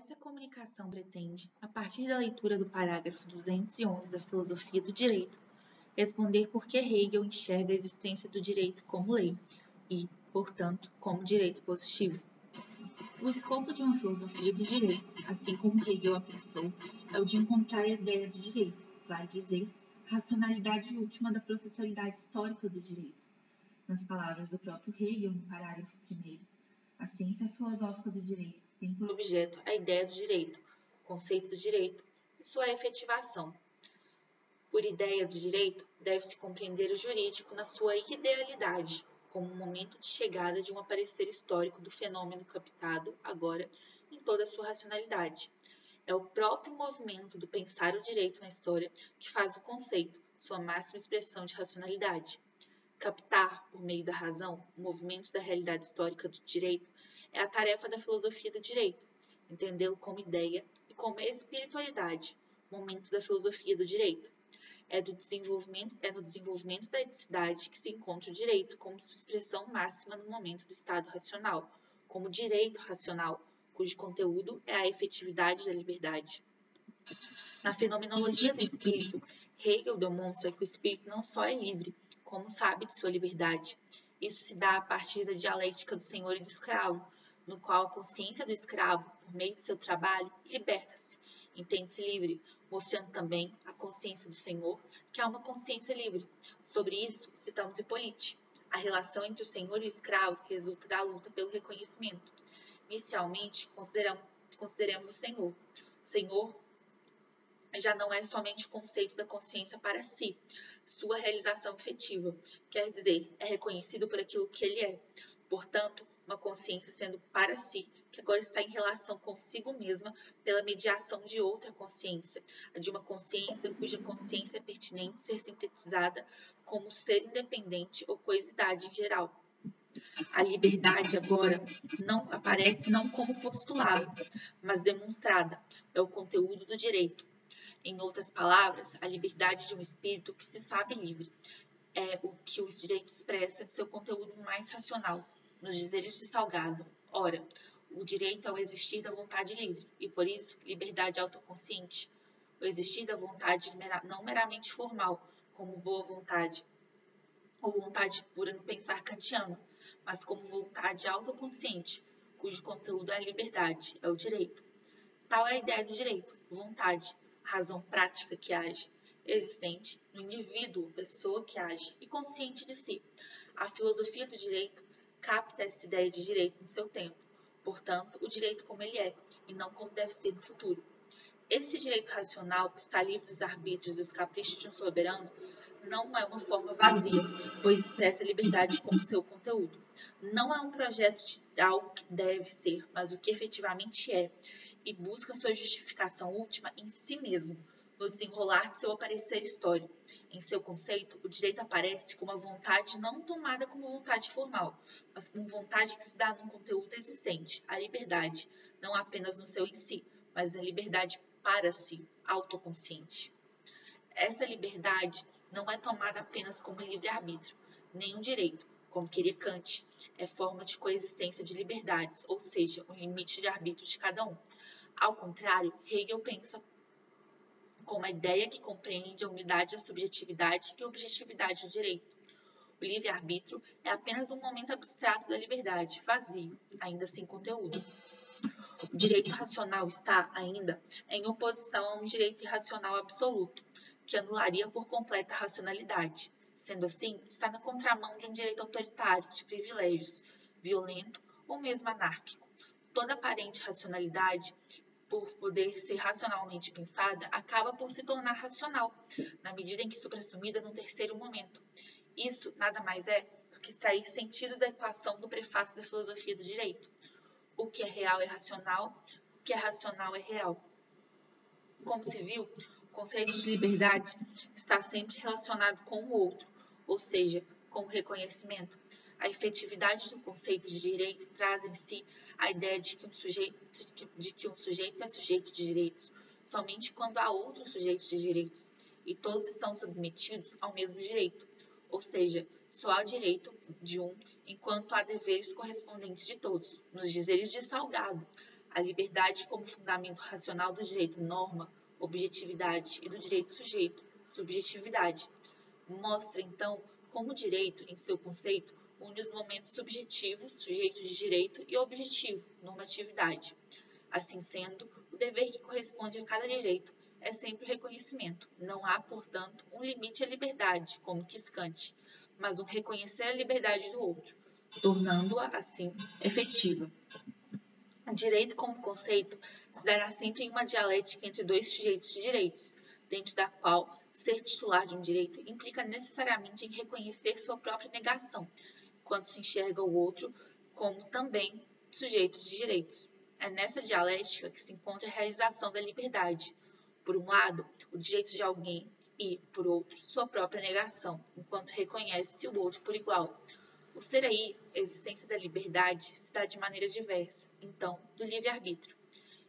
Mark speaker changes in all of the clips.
Speaker 1: Essa comunicação pretende, a partir da leitura do parágrafo 211 da Filosofia do Direito, responder por que Hegel enxerga a existência do direito como lei e, portanto, como direito positivo. O escopo de uma filosofia do direito, assim como Hegel a pensou, é o de encontrar a ideia do direito, vai dizer, racionalidade última da processualidade histórica do direito. Nas palavras do próprio Hegel, no parágrafo 1º, a ciência filosófica do direito tem por objeto a ideia do direito, o conceito do direito e sua efetivação. Por ideia do direito, deve-se compreender o jurídico na sua idealidade, como um momento de chegada de um aparecer histórico do fenômeno captado, agora, em toda a sua racionalidade. É o próprio movimento do pensar o direito na história que faz o conceito, sua máxima expressão de racionalidade. Captar, por meio da razão, o movimento da realidade histórica do direito é a tarefa da filosofia do direito, entendê-lo como ideia e como espiritualidade, momento da filosofia do direito. É no desenvolvimento da eticidade que se encontra o direito como sua expressão máxima no momento do estado racional, como direito racional, cujo conteúdo é a efetividade da liberdade. Na fenomenologia do espírito, Hegel demonstra que o espírito não só é livre, como sabe de sua liberdade. Isso se dá a partir da dialética do senhor e do escravo, no qual a consciência do escravo, por meio de seu trabalho, liberta-se, entende-se livre, mostrando também a consciência do senhor, que há uma consciência livre. Sobre isso, citamos Hipólite. A relação entre o senhor e o escravo resulta da luta pelo reconhecimento. Inicialmente, consideremos o senhor. O senhor já não é somente o conceito da consciência para si, sua realização efetiva, quer dizer, é reconhecido por aquilo que ele é. Portanto, uma consciência sendo para si, que agora está em relação consigo mesma pela mediação de outra consciência, a de uma consciência cuja consciência é pertinente ser sintetizada como ser independente ou coisidade em geral. A liberdade agora não aparece não como postulado, mas demonstrada, é o conteúdo do direito. Em outras palavras, a liberdade de um espírito que se sabe livre é o que o direito expressa de seu conteúdo mais racional, nos dizeres de Salgado. Ora, o direito é o existir da vontade livre, e por isso, liberdade autoconsciente. O existir da vontade não meramente formal, como boa vontade, ou vontade pura no pensar kantiano, mas como vontade autoconsciente, cujo conteúdo é a liberdade, é o direito. Tal é a ideia do direito, vontade, razão prática que age, existente no indivíduo, pessoa que age e consciente de si. A filosofia do direito capta essa ideia de direito no seu tempo, portanto, o direito como ele é, e não como deve ser no futuro. Esse direito racional, que está livre dos arbítrios e dos caprichos de um soberano, não é uma forma vazia, pois expressa a liberdade como seu conteúdo. Não é um projeto de algo que deve ser, mas o que efetivamente é, e busca sua justificação última em si mesmo, no desenrolar de seu aparecer histórico. Em seu conceito, o direito aparece como a vontade não tomada como vontade formal, mas como vontade que se dá num conteúdo existente, a liberdade, não apenas no seu em si, mas a liberdade para si, autoconsciente. Essa liberdade não é tomada apenas como livre-arbítrio, nem um direito, como queria Kant, é forma de coexistência de liberdades, ou seja, um limite de arbítrio de cada um. Ao contrário, Hegel pensa como a ideia que compreende a unidade da subjetividade e objetividade do direito. O livre-arbítrio é apenas um momento abstrato da liberdade, vazio, ainda sem conteúdo. O direito racional está, ainda, em oposição a um direito irracional absoluto, que anularia por completa a racionalidade. Sendo assim, está na contramão de um direito autoritário, de privilégios, violento ou mesmo anárquico. Toda aparente racionalidade, por poder ser racionalmente pensada, acaba por se tornar racional, na medida em que suprassumida no terceiro momento. Isso nada mais é do que extrair sentido da equação do prefácio da filosofia do direito. O que é real é racional, o que é racional é real. Como se viu, o conceito de liberdade está sempre relacionado com o outro, ou seja, com o reconhecimento. A efetividade do conceito de direito traz em si a ideia de que um sujeito é sujeito de direitos, somente quando há outro sujeito de direitos, e todos estão submetidos ao mesmo direito, ou seja, só há direito de um, enquanto há deveres correspondentes de todos. Nos dizeres de Salgado, A liberdade como fundamento racional do direito norma, objetividade, e do direito sujeito, subjetividade. Mostra, então, como o direito, em seu conceito, une os momentos subjetivos, sujeito de direito, e objetivo, normatividade. Assim sendo, o dever que corresponde a cada direito é sempre o reconhecimento. Não há, portanto, um limite à liberdade, como quis Kant, mas um reconhecer a liberdade do outro, tornando-a, assim, efetiva. O direito como conceito se dará sempre em uma dialética entre dois sujeitos de direitos, dentro da qual ser titular de um direito implica necessariamente em reconhecer sua própria negação, quando se enxerga o outro como também sujeito de direitos. É nessa dialética que se encontra a realização da liberdade. Por um lado, o direito de alguém e, por outro, sua própria negação, enquanto reconhece-se o outro por igual. O ser aí, a existência da liberdade, se dá de maneira diversa, então, do livre-arbítrio.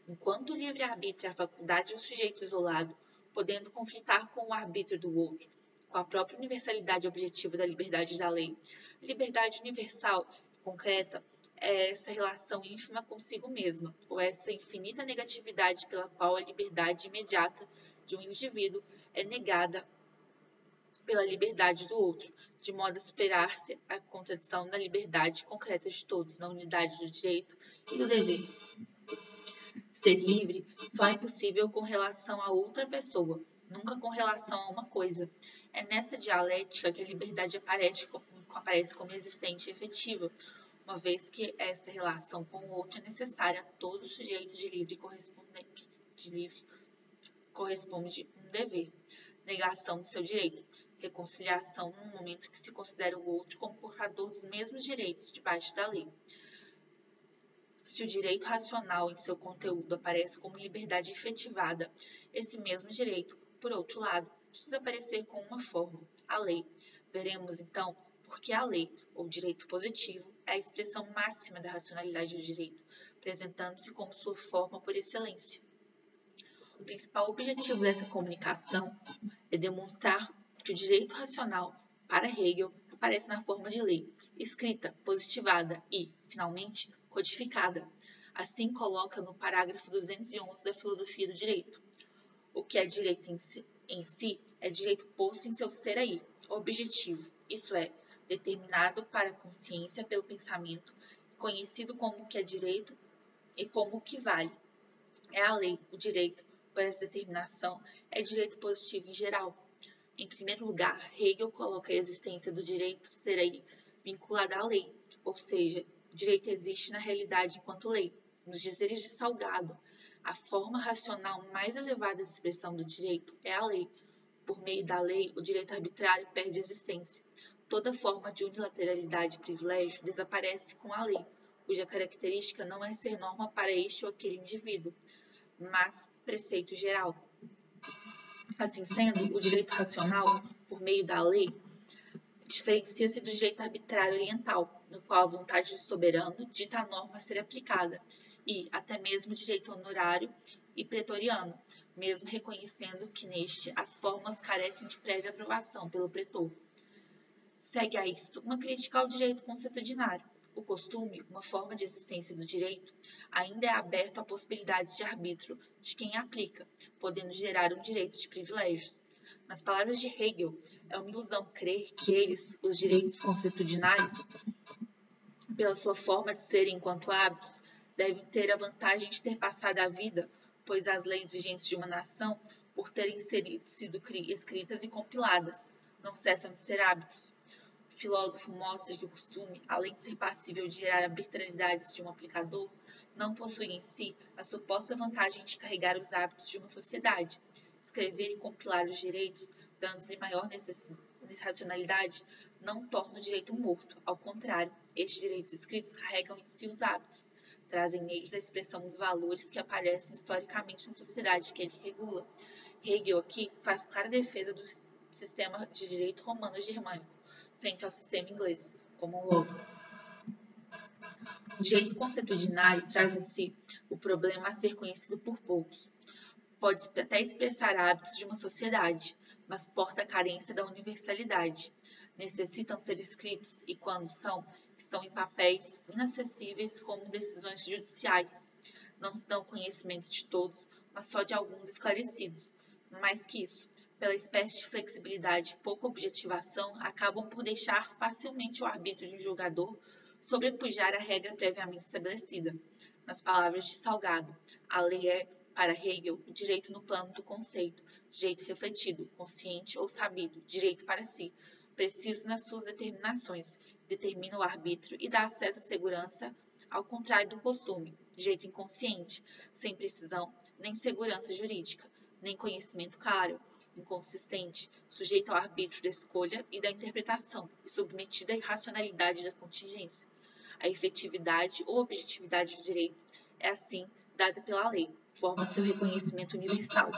Speaker 1: Enquanto o livre-arbítrio é a faculdade do sujeito isolado, podendo conflitar com o arbítrio do outro, com a própria universalidade objetiva da liberdade da lei, a liberdade universal, concreta, é esta relação ínfima consigo mesma, ou essa infinita negatividade pela qual a liberdade imediata de um indivíduo é negada pela liberdade do outro, de modo a superar-se a contradição da liberdade concreta de todos na unidade do direito e do dever. Ser livre só é possível com relação a outra pessoa, nunca com relação a uma coisa. É nessa dialética que a liberdade aparece como existente e efetiva, uma vez que esta relação com o outro é necessária a todo sujeito de livre corresponde um dever, negação de seu direito, reconciliação no momento que se considera o outro como portador dos mesmos direitos debaixo da lei. Se o direito racional em seu conteúdo aparece como liberdade efetivada, esse mesmo direito, por outro lado, precisa aparecer com uma forma, a lei. Veremos, então, por que a lei, ou direito positivo, é a expressão máxima da racionalidade do direito, apresentando-se como sua forma por excelência. O principal objetivo dessa comunicação é demonstrar que o direito racional, para Hegel, aparece na forma de lei, escrita, positivada e, finalmente, codificada. Assim coloca no parágrafo 211 da Filosofia do Direito. O que é direito em si é direito posto em seu ser aí, objetivo, isso é, determinado para a consciência pelo pensamento, conhecido como o que é direito e como o que vale. É a lei, o direito, por essa determinação, é direito positivo em geral. Em primeiro lugar, Hegel coloca a existência do direito ser aí vinculada à lei, ou seja, direito existe na realidade enquanto lei. Nos dizeres de Salgado, a forma racional mais elevada de expressão do direito é a lei. Por meio da lei, o direito arbitrário perde existência. Toda forma de unilateralidade e privilégio desaparece com a lei, cuja característica não é ser norma para este ou aquele indivíduo, mas preceito geral. Assim sendo, o direito racional, por meio da lei, diferencia-se do direito arbitrário oriental, no qual a vontade do soberano dita a norma a ser aplicada, e até mesmo o direito honorário e pretoriano, mesmo reconhecendo que neste as fórmulas carecem de prévia aprovação pelo pretor. Segue a isto uma crítica ao direito consuetudinário. O costume, uma forma de existência do direito, ainda é aberto a possibilidades de arbítrio de quem aplica, podendo gerar um direito de privilégios. Nas palavras de Hegel, é uma ilusão crer que eles, os direitos consuetudinários, pela sua forma de ser enquanto hábitos, devem ter a vantagem de ter passado a vida, pois as leis vigentes de uma nação, por terem sido escritas e compiladas, não cessam de ser hábitos. O filósofo mostra que o costume, além de ser passível de gerar arbitrariedades de um aplicador, não possui em si a suposta vantagem de carregar os hábitos de uma sociedade. Escrever e compilar os direitos, dando-lhe maior racionalidade, não torna o direito morto. Ao contrário, estes direitos escritos carregam em si os hábitos, trazem neles a expressão dos valores que aparecem historicamente na sociedade que ele regula. Hegel aqui faz clara defesa do sistema de direito romano-germânico, frente ao sistema inglês, como um logo. O direito consuetudinário traz em si o problema a ser conhecido por poucos. Pode até expressar hábitos de uma sociedade, mas porta a carência da universalidade. Necessitam ser escritos e, quando são, estão em papéis inacessíveis como decisões judiciais. não se dá o conhecimento de todos, mas só de alguns esclarecidos. Mais que isso, pela espécie de flexibilidade e pouca objetivação, acabam por deixar facilmente o arbítrio de um julgador sobrepujar a regra previamente estabelecida. Nas palavras de Salgado, a lei é, para Hegel, o direito no plano do conceito, direito refletido, consciente ou sabido, direito para si, preciso nas suas determinações, determina o arbítrio e dá acesso à segurança, ao contrário do costume, direito inconsciente, sem precisão nem segurança jurídica, nem conhecimento claro, inconsistente, sujeito ao arbítrio da escolha e da interpretação e submetido à irracionalidade da contingência. A efetividade ou objetividade do direito é, assim, dada pela lei, forma de seu reconhecimento universal.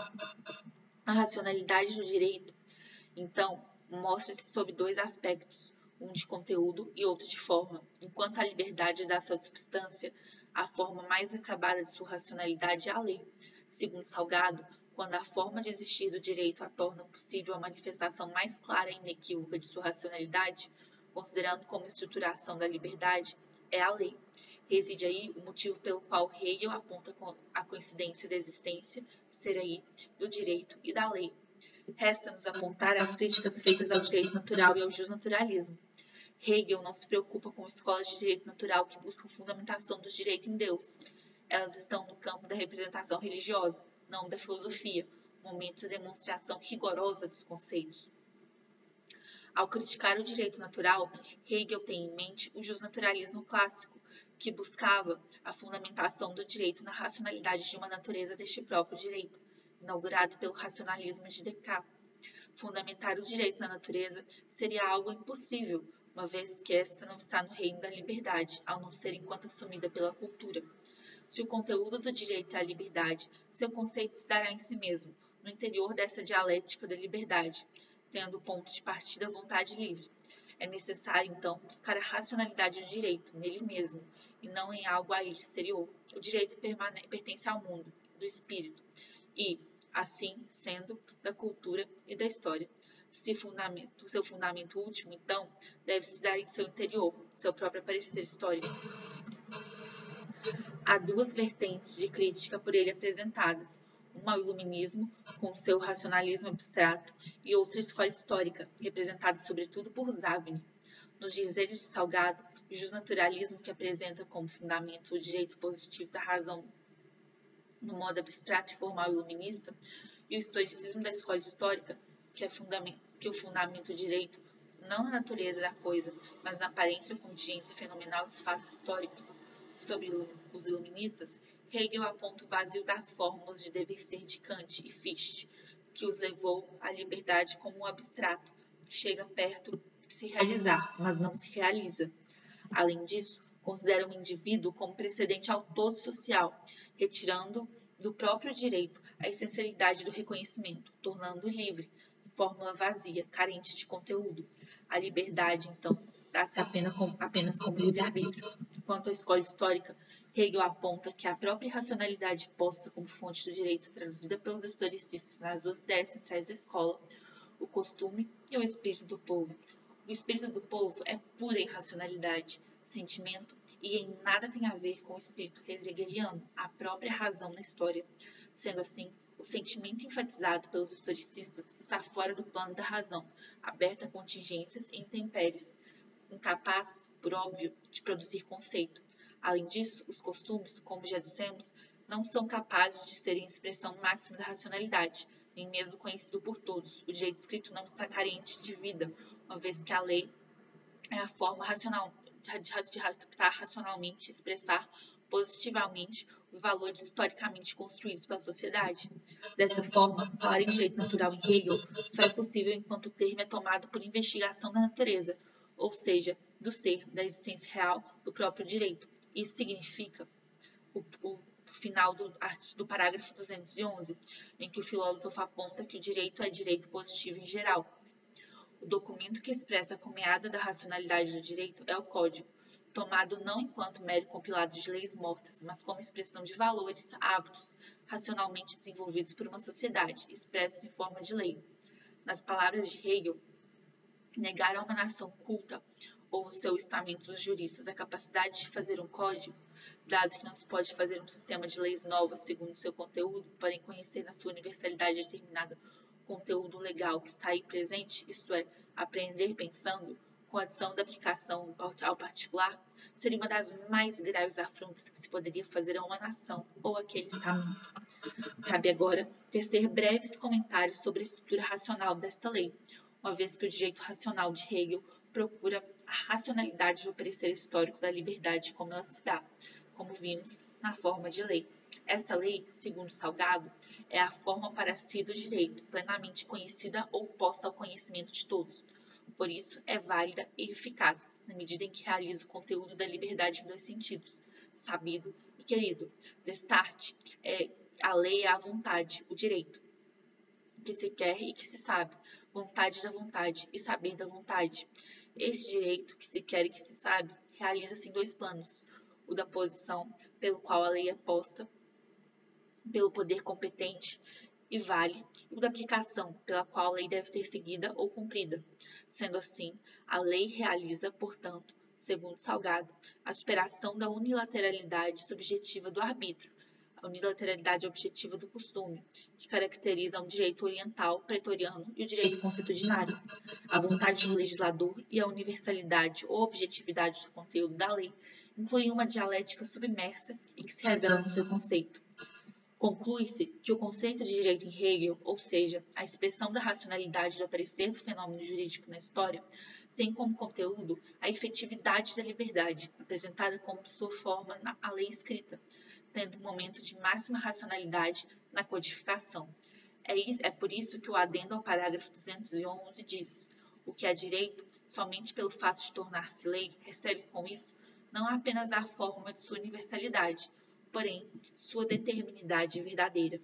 Speaker 1: A racionalidade do direito, então, mostra-se sob dois aspectos, um de conteúdo e outro de forma, enquanto a liberdade dá sua substância, a forma mais acabada de sua racionalidade é a lei. Segundo Salgado, quando a forma de existir do direito a torna possível a manifestação mais clara e inequívoca de sua racionalidade, considerando como estruturação da liberdade, é a lei. Reside aí o motivo pelo qual Hegel aponta a coincidência da existência, ser aí, do direito e da lei. Resta-nos apontar as críticas feitas ao direito natural e ao justnaturalismo. Hegel não se preocupa com escolas de direito natural que buscam fundamentação do direito em Deus. Elas estão no campo da representação religiosa, não da filosofia, momento de demonstração rigorosa dos conceitos. Ao criticar o direito natural, Hegel tem em mente o justnaturalismo clássico, que buscava a fundamentação do direito na racionalidade de uma natureza deste próprio direito, inaugurado pelo racionalismo de Descartes. Fundamentar o direito na natureza seria algo impossível, uma vez que esta não está no reino da liberdade, ao não ser enquanto assumida pela cultura. Se o conteúdo do direito é a liberdade, seu conceito se dará em si mesmo, no interior dessa dialética da liberdade, tendo o ponto de partida a vontade livre. É necessário, então, buscar a racionalidade do direito, nele mesmo, e não em algo a ele exterior. O direito pertence ao mundo, do espírito, e, assim sendo, da cultura e da história. Seu fundamento último, então, deve se dar em seu interior, seu próprio aparecer histórico. Há duas vertentes de crítica por ele apresentadas, uma ao iluminismo, com seu racionalismo abstrato, e outra a escola histórica, representada sobretudo por Savigny. Nos dizeres de Salgado, o justnaturalismo, que apresenta como fundamento o direito positivo da razão no modo abstrato e formal iluminista, e o historicismo da escola histórica, que o fundamenta o direito não na natureza da coisa, mas na aparência ou contingência fenomenal dos fatos históricos. Sobre os iluministas, Hegel aponta o vazio das fórmulas de dever ser de Kant e Fichte, que os levou à liberdade como um abstrato, que chega perto de se realizar, mas não se realiza. Além disso, considera o indivíduo como precedente ao todo social, retirando do próprio direito a essencialidade do reconhecimento, tornando-o livre, fórmula vazia, carente de conteúdo. A liberdade, então, dá-se apenas como livre-arbítrio. Quanto à escola histórica, Hegel aponta que a própria racionalidade posta como fonte do direito, traduzida pelos historicistas nas duas ideias centrais da escola, o costume e o espírito do povo. O espírito do povo é pura irracionalidade, sentimento, e em nada tem a ver com o espírito hegeliano, a própria razão na história. Sendo assim, o sentimento enfatizado pelos historicistas está fora do plano da razão, aberto a contingências e intempéries, incapaz, por óbvio, de produzir conceito. Além disso, os costumes, como já dissemos, não são capazes de serem expressão máxima da racionalidade, nem mesmo conhecido por todos. O direito escrito não está carente de vida, uma vez que a lei é a forma racional de captar racionalmente e expressar positivamente os valores historicamente construídos pela sociedade. Dessa forma, falar em direito natural em Hegel só é possível enquanto o termo é tomado por investigação da natureza, ou seja, do ser, da existência real do próprio direito. Isso significa o final do parágrafo 211, em que o filósofo aponta que o direito é direito positivo em geral. O documento que expressa a comeada da racionalidade do direito é o Código, tomado não enquanto mero compilado de leis mortas, mas como expressão de valores, hábitos, racionalmente desenvolvidos por uma sociedade, expressos em forma de lei. Nas palavras de Hegel, negar a uma nação culta ou seu estamento dos juristas a capacidade de fazer um código, dado que não se pode fazer um sistema de leis novas segundo seu conteúdo, porém conhecer na sua universalidade determinado conteúdo legal que está aí presente, isto é, aprender pensando, com a adição da aplicação ao particular, seria uma das mais graves afrontas que se poderia fazer a uma nação ou aquele estamento. Cabe agora tecer breves comentários sobre a estrutura racional desta lei, uma vez que o direito racional de Hegel procura a racionalidade do parecer histórico da liberdade como ela se dá, como vimos, na forma de lei. Esta lei, segundo Salgado, é a forma para si do direito, plenamente conhecida ou posta ao conhecimento de todos. Por isso, é válida e eficaz, na medida em que realiza o conteúdo da liberdade em dois sentidos, sabido e querido. Destarte, a lei é a vontade, o direito, que se quer e que se sabe, vontade da vontade e saber da vontade. Esse direito, que se quer e que se sabe, realiza-se em dois planos, o da posição, pelo qual a lei é posta, pelo poder competente e vale, e o da aplicação, pela qual a lei deve ser seguida ou cumprida. Sendo assim, a lei realiza, portanto, segundo Salgado, a superação da unilateralidade subjetiva do arbítrio, a unilateralidade objetiva do costume, que caracteriza o direito oriental pretoriano e o direito consuetudinário, a vontade do legislador e a universalidade ou objetividade do conteúdo da lei incluem uma dialética submersa e que se revela no seu conceito. Conclui-se que o conceito de direito em Hegel, ou seja, a expressão da racionalidade do aparecer do fenômeno jurídico na história, tem como conteúdo a efetividade da liberdade, apresentada como sua forma na lei escrita, tendo um momento de máxima racionalidade na codificação. É por isso que o adendo ao parágrafo 211 diz: o que é direito, somente pelo fato de tornar-se lei, recebe com isso não apenas a forma de sua universalidade, porém sua determinidade verdadeira.